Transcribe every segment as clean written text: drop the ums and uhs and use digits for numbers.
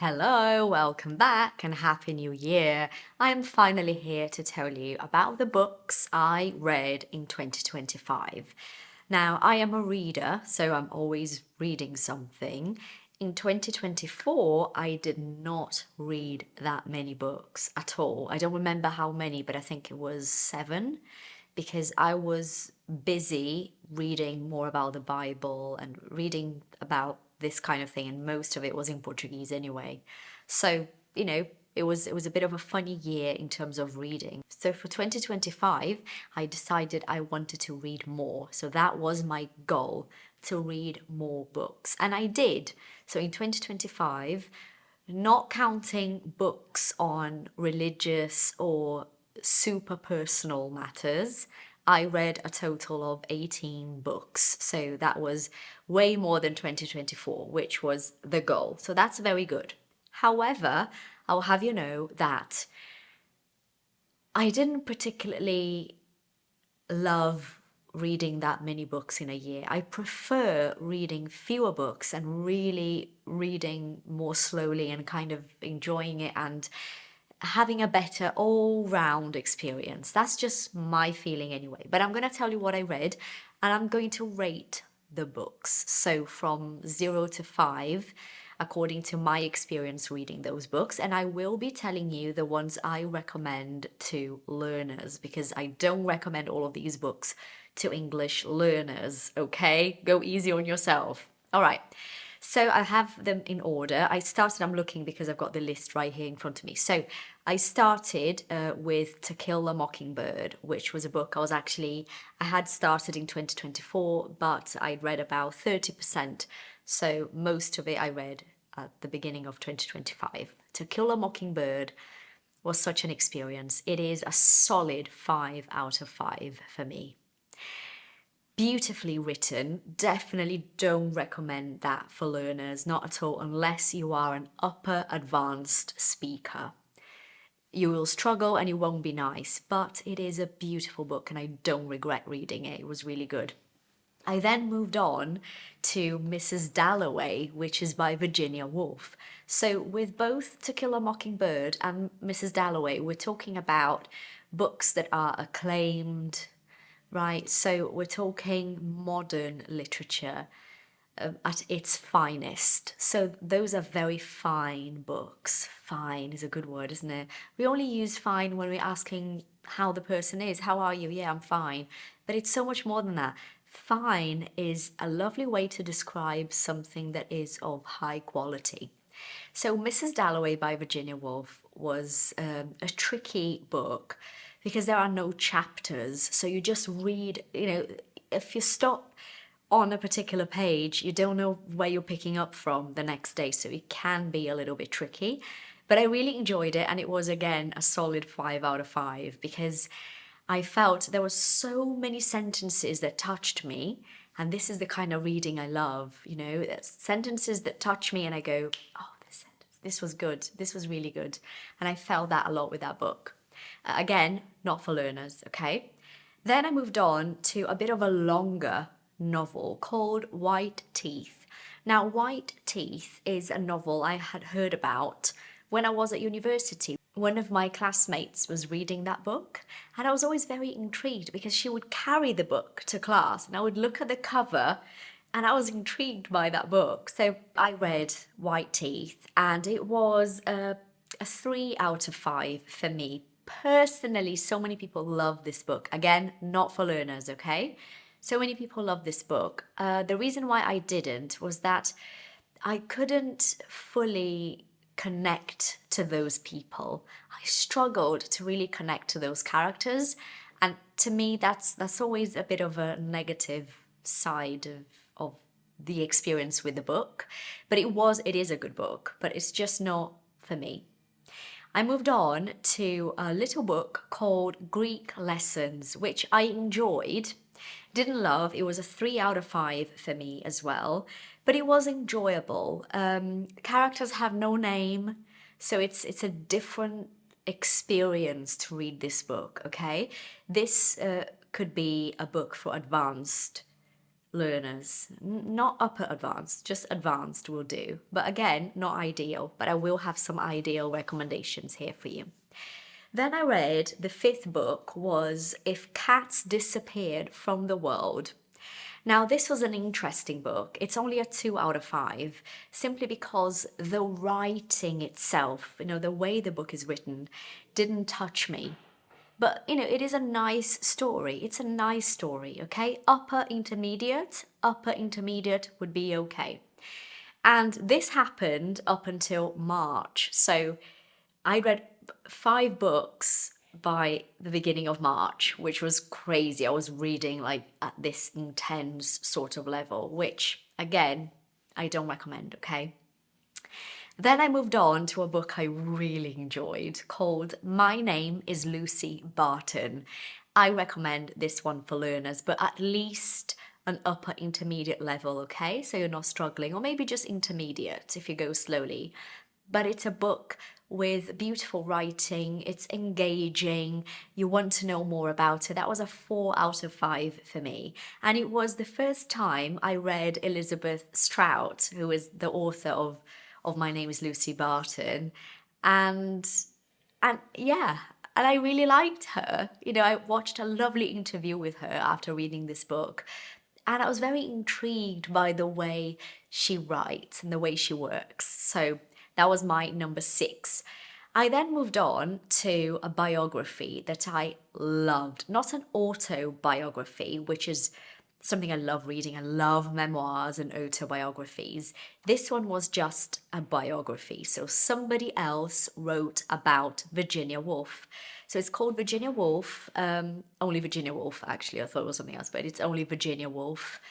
Hello, welcome back and Happy New Year. I am finally here to tell you about the books I read in 2025. Now, I am a reader, so I'm always reading something. In 2024, I did not read that many books at all. I don't remember how many, but I think it was seven because I was busy reading more about the Bible and reading about this kind of thing, and most of it was in Portuguese anyway. So, it was a bit of a funny year in terms of reading. So for 2025, I decided I wanted to read more. So that was my goal, to read more books. And I did. So in 2025, not counting books on religious or super personal matters, I read a total of 18 books. So that was way more than 2024, which was the goal. So that's very good. However, I'll have you know that I didn't particularly love reading that many books in a year. I prefer reading fewer books and really reading more slowly and kind of enjoying it and having a better all round experience. That's just my feeling anyway. But I'm going to tell you what I read and I'm going to rate the books. So from 0 to 5, according to my experience reading those books. And I will be telling you the ones I recommend to learners because I don't recommend all of these books to English learners, okay? Go easy on yourself. All right. So I have them in order. I'm looking because I've got the list right here in front of me. So I started with To Kill a Mockingbird, which was a book I had started in 2024, but I'd read about 30%. So most of it I read at the beginning of 2025. To Kill a Mockingbird was such an experience. It is a solid 5 out of 5 for me. Beautifully written. Definitely don't recommend that for learners, not at all, unless you are an upper advanced speaker. You will struggle and it won't be nice, but it is a beautiful book and I don't regret reading it. It was really good. I then moved on to Mrs. Dalloway, which is by Virginia Woolf. So, with both To Kill a Mockingbird and Mrs. Dalloway, we're talking about books that are acclaimed, right? So, we're talking modern literature at its finest. So those are very fine books. Fine is a good word, isn't it? We only use fine when we're asking how the person is. How are you? Yeah, I'm fine. But it's so much more than that. Fine is a lovely way to describe something that is of high quality. So, Mrs. Dalloway by Virginia Woolf was a tricky book because there are no chapters. So, you just read, if you stop on a particular page, you don't know where you're picking up from the next day. So, it can be a little bit tricky. But I really enjoyed it. And it was, again, a solid 5 out of 5 because I felt there were so many sentences that touched me. And this is the kind of reading I love, sentences that touch me and I go, oh, this was good. This was really good. And I felt that a lot with that book. Again, not for learners, okay? Then I moved on to a bit of a longer novel called White Teeth. Now, White Teeth is a novel I had heard about when I was at university. One of my classmates was reading that book, and I was always very intrigued because she would carry the book to class, and I would look at the cover and I was intrigued by that book. So I read White Teeth, and it was a 3 out of 5 for me. Personally, so many people love this book. Again, not for learners, okay? So many people love this book. The reason why I didn't was that I couldn't fully connect to those people. I struggled to really connect to those characters, and to me, that's always a bit of a negative side of the experience with the book. But it is a good book, but it's just not for me. I moved on to a little book called Greek Lessons, which I enjoyed. Didn't love. It was a 3 out of 5 for me as well, but it was enjoyable. Characters have no name, so it's a different experience to read this book. Okay, this could be a book for advanced learners, not upper advanced, just advanced will do. But again, not ideal, but I will have some ideal recommendations here for you. Then I read the fifth book was If Cats Disappeared from the World. Now, this was an interesting book. It's only a 2 out of 5, simply because the writing itself, the way the book is written, didn't touch me. But, it is a nice story. It's a nice story, okay? Upper intermediate would be okay. And this happened up until March. So I read 5 books by the beginning of March, which was crazy. I was reading like at this intense sort of level, which again, I don't recommend, okay? Then I moved on to a book I really enjoyed called My Name is Lucy Barton. I recommend this one for learners, but at least an upper intermediate level, okay? So you're not struggling, or maybe just intermediate if you go slowly. But it's a book with beautiful writing, it's engaging, you want to know more about it. That was a 4 out of 5 for me. And it was the first time I read Elizabeth Strout, who is the author of My Name is Lucy Barton. And yeah, and I really liked her. I watched a lovely interview with her after reading this book. And I was very intrigued by the way she writes and the way she works. So that was my number 6. I then moved on to a biography that I loved. Not an autobiography, which is something I love reading. I love memoirs and autobiographies. This one was just a biography. So somebody else wrote about Virginia Woolf. So it's called Virginia Woolf, only Virginia Woolf, actually. I thought it was something else, but it's only Virginia Woolf.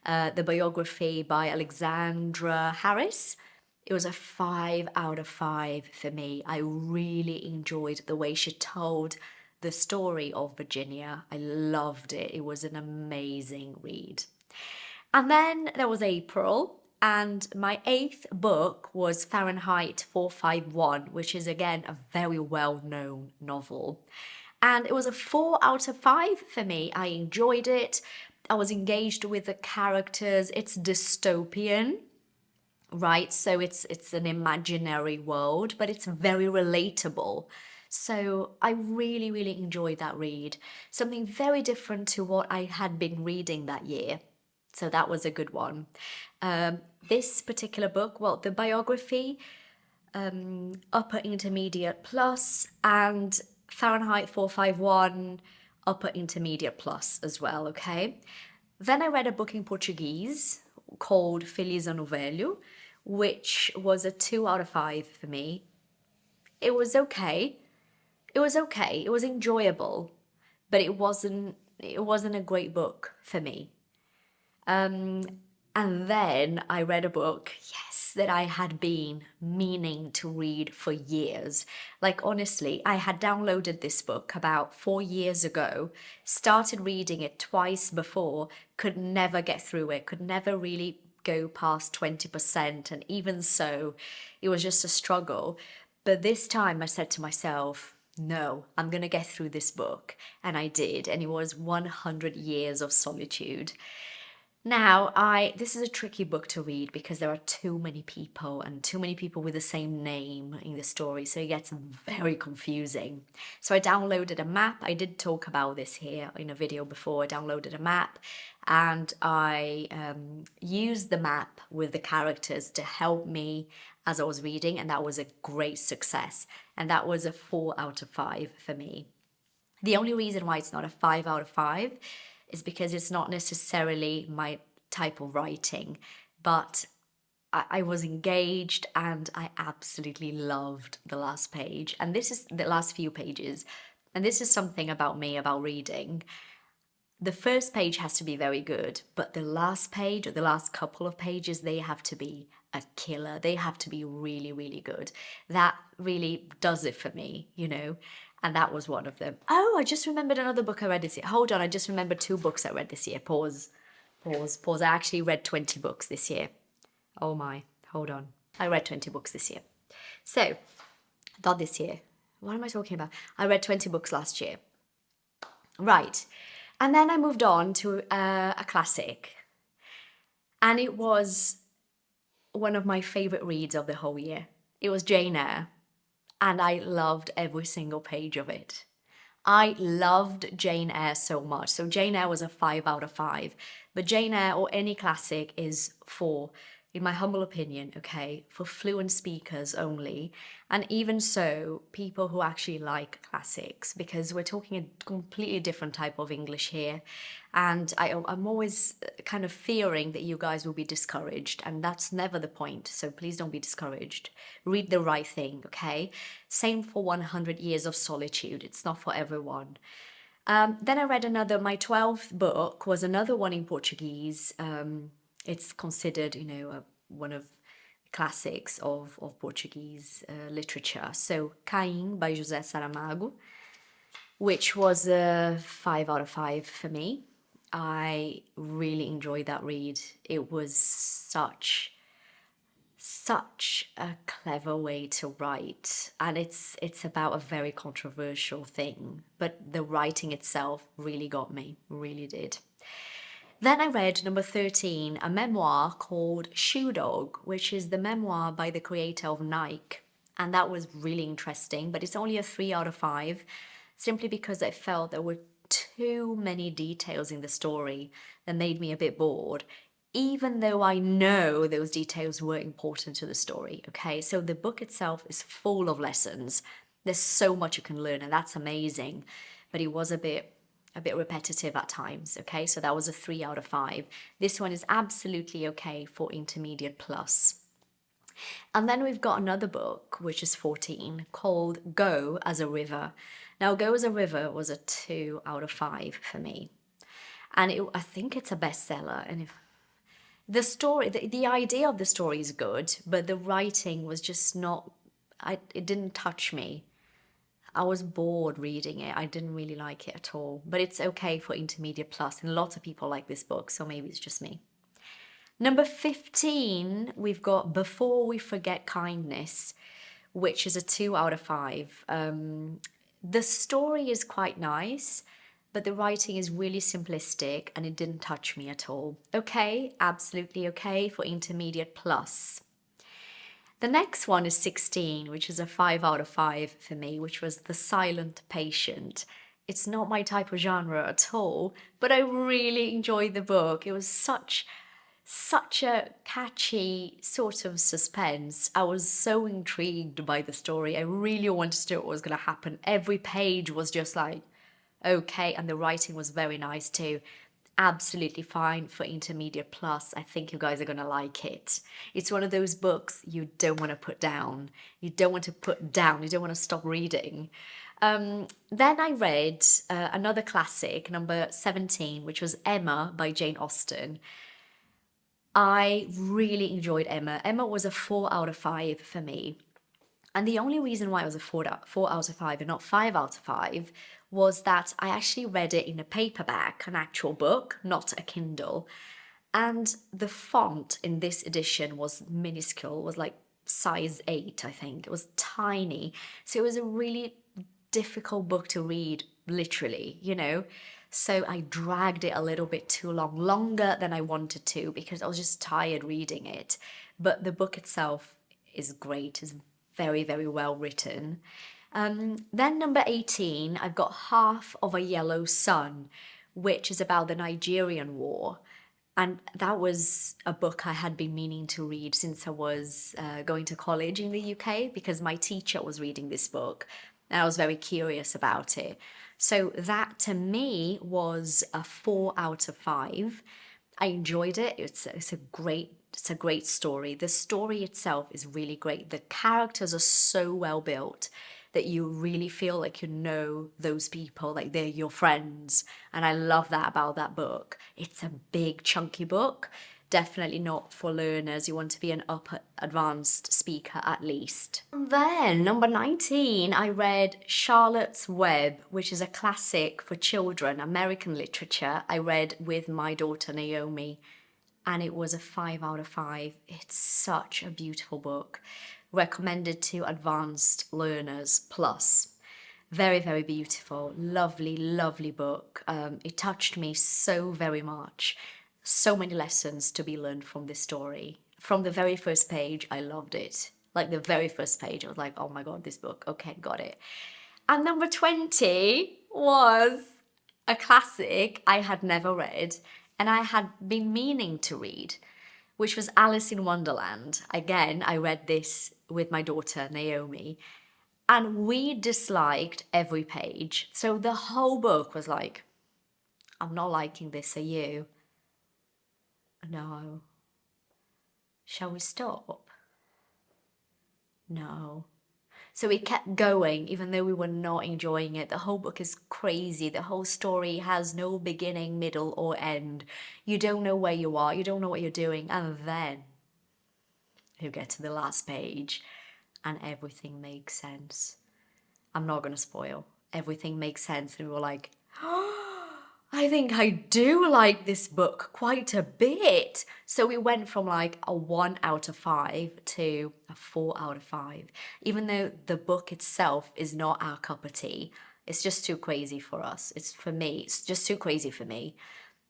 The biography by Alexandra Harris. It was a 5 out of 5 for me. I really enjoyed the way she told the story of Virginia. I loved it. It was an amazing read. And then there was April, and my 8th book was Fahrenheit 451, which is again a very well-known novel. And it was a 4 out of 5 for me. I enjoyed it. I was engaged with the characters. It's dystopian, right? So it's an imaginary world, but it's very relatable. So I really, really enjoyed that read. Something very different to what I had been reading that year. So that was a good one. This particular book, well, the biography, upper intermediate plus, and Fahrenheit 451, upper intermediate plus as well, okay? Then I read a book in Portuguese called Feliz Ano Velho, which was a 2 out of 5 for me. It was okay. It was okay. It was enjoyable, but it wasn't a great book for me. And then I read a book, yes, that I had been meaning to read for years. Like, honestly, I had downloaded this book about 4 years ago, started reading it twice before, could never get through it, could never really go past 20%. And even so, it was just a struggle. But this time I said to myself, no, I'm going to get through this book. And I did. And it was 100 Years of Solitude. Now, this is a tricky book to read because there are too many people and too many people with the same name in the story, so it gets very confusing. So I downloaded a map. I did talk about this here in a video before. I downloaded a map and I used the map with the characters to help me as I was reading, and that was a great success. And that was a 4 out of 5 for me. The only reason why it's not a 5 out of 5 is because it's not necessarily my type of writing, but I was engaged and I absolutely loved the last page. And this is the last few pages. And this is something about me, about reading. The first page has to be very good, but the last page or the last couple of pages, they have to be a killer. They have to be really, really good. That really does it for me, And that was one of them. Oh, I just remembered another book I read this year. Hold on, I just remembered 2 books I read this year. Pause. I actually read 20 books this year. Oh my, hold on. I read 20 books this year. So, not this year. What am I talking about? I read 20 books last year. Right. And then I moved on to a classic. And it was one of my favorite reads of the whole year. It was Jane Eyre, and I loved every single page of it. I loved Jane Eyre so much. So Jane Eyre was a 5 out of 5. But Jane Eyre or any classic is for, in my humble opinion, okay, for fluent speakers only. And even so, people who actually like classics, because we're talking a completely different type of English here. And I'm always kind of fearing that you guys will be discouraged, and that's never the point. So please don't be discouraged. Read the right thing, okay? Same for 100 Years of Solitude. It's not for everyone. Then I read another, my 12th book was another one in Portuguese. It's considered, one of classics of Portuguese literature. So Caim by José Saramago, which was a 5 out of 5 for me. I really enjoyed that read. It was such a clever way to write, and it's about a very controversial thing, but the writing itself really got me, really did. Then I read number 13, a memoir called Shoe Dog, which is the memoir by the creator of Nike. And that was really interesting, but it's only a 3 out of 5, simply because I felt there were too many details in the story that made me a bit bored, even though I know those details were important to the story. Okay, so the book itself is full of lessons. There's so much you can learn, and that's amazing. But it was a bit repetitive at times. Okay, so that was a 3 out of 5. This one is absolutely okay for intermediate plus. And then we've got another book, which is 14, called Go as a River. Now, Go as a River was a 2 out of 5 for me. And I think it's a bestseller. And if the story, the idea of the story is good, but the writing was just not, it didn't touch me. I was bored reading it. I didn't really like it at all. But it's okay for intermediate plus, and lots of people like this book, so maybe it's just me. Number 15, we've got Before We Forget Kindness, which is a 2 out of 5. The story is quite nice, but the writing is really simplistic and it didn't touch me at all. Okay, absolutely okay for intermediate plus. The next one is 16, which is a 5 out of 5 for me, which was The Silent Patient. It's not my type of genre at all, but I really enjoyed the book. It was such a catchy sort of suspense. I was so intrigued by the story. I really wanted to know what was going to happen. Every page was just like, okay, and the writing was very nice too. Absolutely fine for intermediate plus. I think you guys are going to like it. It's one of those books you don't want to put down. You don't want to put down. You don't want to stop reading. Then I read another classic, number 17, which was Emma by Jane Austen. I really enjoyed Emma. Emma was a 4 out of 5 for me. And the only reason why it was a 4 out of 5 and not 5 out of 5 was that I actually read it in a paperback, an actual book, not a Kindle. And the font in this edition was minuscule, was like size 8, I think. It was tiny. So it was a really difficult book to read, literally. So I dragged it a little bit too long, longer than I wanted to, because I was just tired reading it. But the book itself is great, is very, very well written. Then number 18, I've got Half of a Yellow Sun, which is about the Nigerian War. And that was a book I had been meaning to read since I was going to college in the UK, because my teacher was reading this book and I was very curious about it. So that to me was a 4 out of 5. I enjoyed it. It's a great story. The story itself is really great. The characters are so well built that you really feel like you know those people, like they're your friends. And I love that about that book. It's a big, chunky book. Definitely not for learners. You want to be an upper advanced speaker at least. Then, number 19, I read Charlotte's Web, which is a classic for children, American literature. I read with my daughter Naomi, and it was a 5 out of 5. It's such a beautiful book. Recommended to advanced learners plus. Very, very beautiful, lovely, lovely book. It touched me so very much. So many lessons to be learned from this story. From the very first page, I loved it. Like the very first page, I was like, oh my God, this book. Okay, got it. And number 20 was a classic I had never read and I had been meaning to read, which was Alice in Wonderland. Again, I read this with my daughter, Naomi, and we disliked every page. So the whole book was like, I'm not liking this, are you? No. Shall we stop? No. So we kept going, even though we were not enjoying it. The whole book is crazy. The whole story has no beginning, middle, or end. You don't know where you are, you don't know what you're doing. And then you get to the last page and everything makes sense. I'm not going to spoil. Everything makes sense. And we were like, I think I do like this book quite a bit. So we went from like a 1 out of 5 to a 4 out of 5. Even though the book itself is not our cup of tea, it's just too crazy for us. It's just too crazy for me.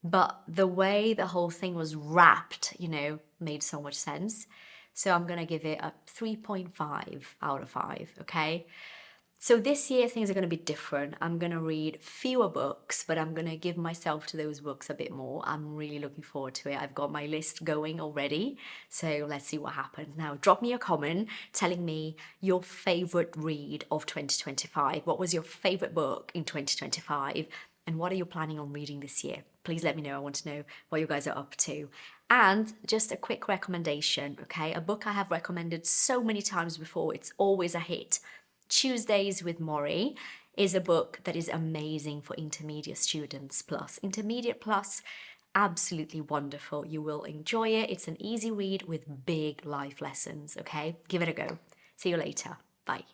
But the way the whole thing was wrapped, made so much sense. So I'm going to give it a 3.5 out of 5, okay? So this year things are going to be different. I'm going to read fewer books, but I'm going to give myself to those books a bit more. I'm really looking forward to it. I've got my list going already. So let's see what happens. Now, drop me a comment telling me your favorite read of 2025. What was your favorite book in 2025? And what are you planning on reading this year? Please let me know. I want to know what you guys are up to. And just a quick recommendation, okay? A book I have recommended so many times before. It's always a hit. Tuesdays with Maury is a book that is amazing for intermediate students plus. Intermediate plus, absolutely wonderful. You will enjoy it. It's an easy read with big life lessons, okay? Give it a go. See you later. Bye.